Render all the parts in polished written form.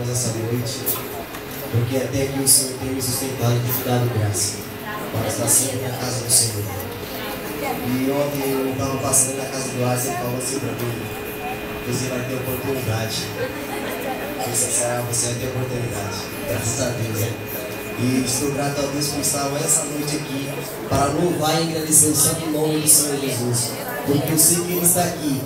nós essa noite, porque até aqui o Senhor tem me sustentado e tem dado graça para estar sempre na casa do Senhor. E ontem eu estava passando na casa do Asa e ele falou assim para mim: você vai ter oportunidade. Você vai ter oportunidade, graças a Deus. E estou grato a Deus por estar essa noite aqui para louvar e agradecer o santo nome do Senhor Jesus, porque eu sei que Ele está aqui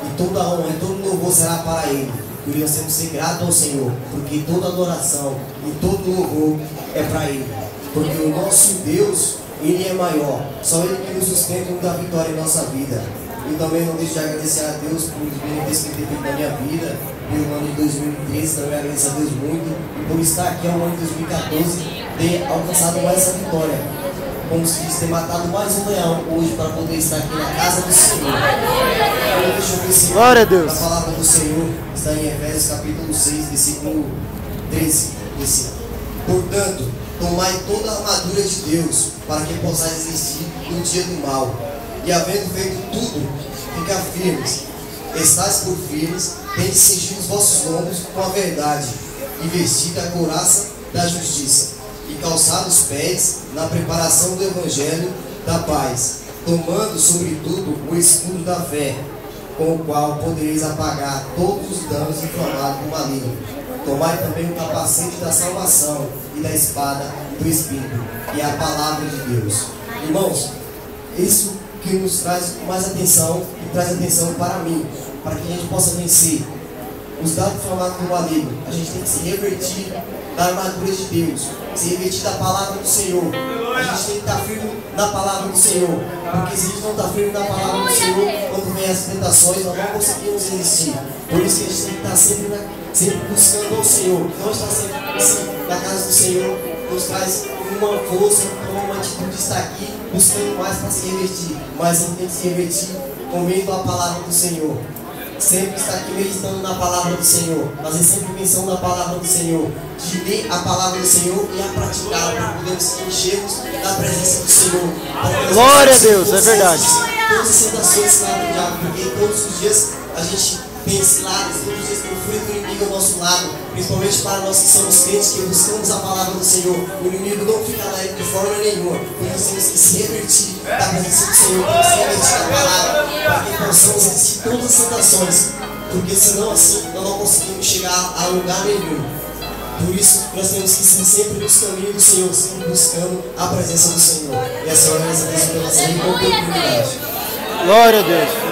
e toda a honra e todo louvor será para Ele. E nós temos que ser gratos ao Senhor, porque toda adoração e todo louvor é para Ele, porque o nosso Deus, Ele é maior, só Ele que nos sustenta e nos dá vitória em nossa vida. E também não deixo de agradecer a Deus por os benefícios que Ele tem feito na minha vida, pelo ano de 2013, também agradeço a Deus muito, e por estar aqui ao ano de 2014, ter alcançado mais essa vitória, como se diz, ter matado mais um leão hoje para poder estar aqui na casa do Senhor. Eu deixo o versículo, glória a Deus. A palavra do Senhor está em Efésios capítulo 6, versículo 13, portanto, tomai toda a armadura de Deus, para que possais resistir no dia do mal, e havendo feito tudo, ficar firmes. Estais por firmes, tende cingido os vossos lombos com a verdade, e vestida a couraça da justiça, e calçado os pés na preparação do evangelho da paz, tomando sobretudo o escudo da fé, com o qual podereis apagar todos os danos inflamados do maligno. Tomai também o capacete da salvação e da espada do Espírito, e a palavra de Deus. Irmãos, isso que nos traz mais atenção e traz atenção para mim, para que a gente possa vencer os dados inflamados do maligno. A gente tem que se revertir da armadura de Deus, se revertir da palavra do Senhor. A gente tem que estar firme na palavra do Senhor, porque se a gente não está firme na palavra do Senhor, quando vem as tentações, nós não conseguimos resistir. Por isso que a gente tem que estar sempre buscando ao Senhor. Não estar sempre na casa do Senhor nos traz uma força, uma atitude de estar aqui buscando mais para se revertir, mas a gente tem que se revertir comendo a palavra do Senhor. Sempre estar aqui meditando na palavra do Senhor, fazer sempre menção na palavra do Senhor, de ler a palavra do Senhor e a praticá-la, para podermos enchermos da presença do Senhor. Glória a Deus, é verdade. Todas as tentações do diabo, porque todos os dias a gente tem ciladas, todos os dias tem o fruto do inimigo ao nosso lado, principalmente para nós que somos crentes, que buscamos a palavra do Senhor. O inimigo não fica lá de forma nenhuma, porque nós temos que se revertir da presença do Senhor, temos que se revertir da palavra, para que possamos resistir todas as tentações, porque senão assim nós não conseguimos chegar a lugar nenhum. Por isso nós temos que ser sempre nos caminhos do Senhor, sempre buscando a presença do Senhor. E assim eu agradeço a Deus pela sua oportunidade. Glória a Deus.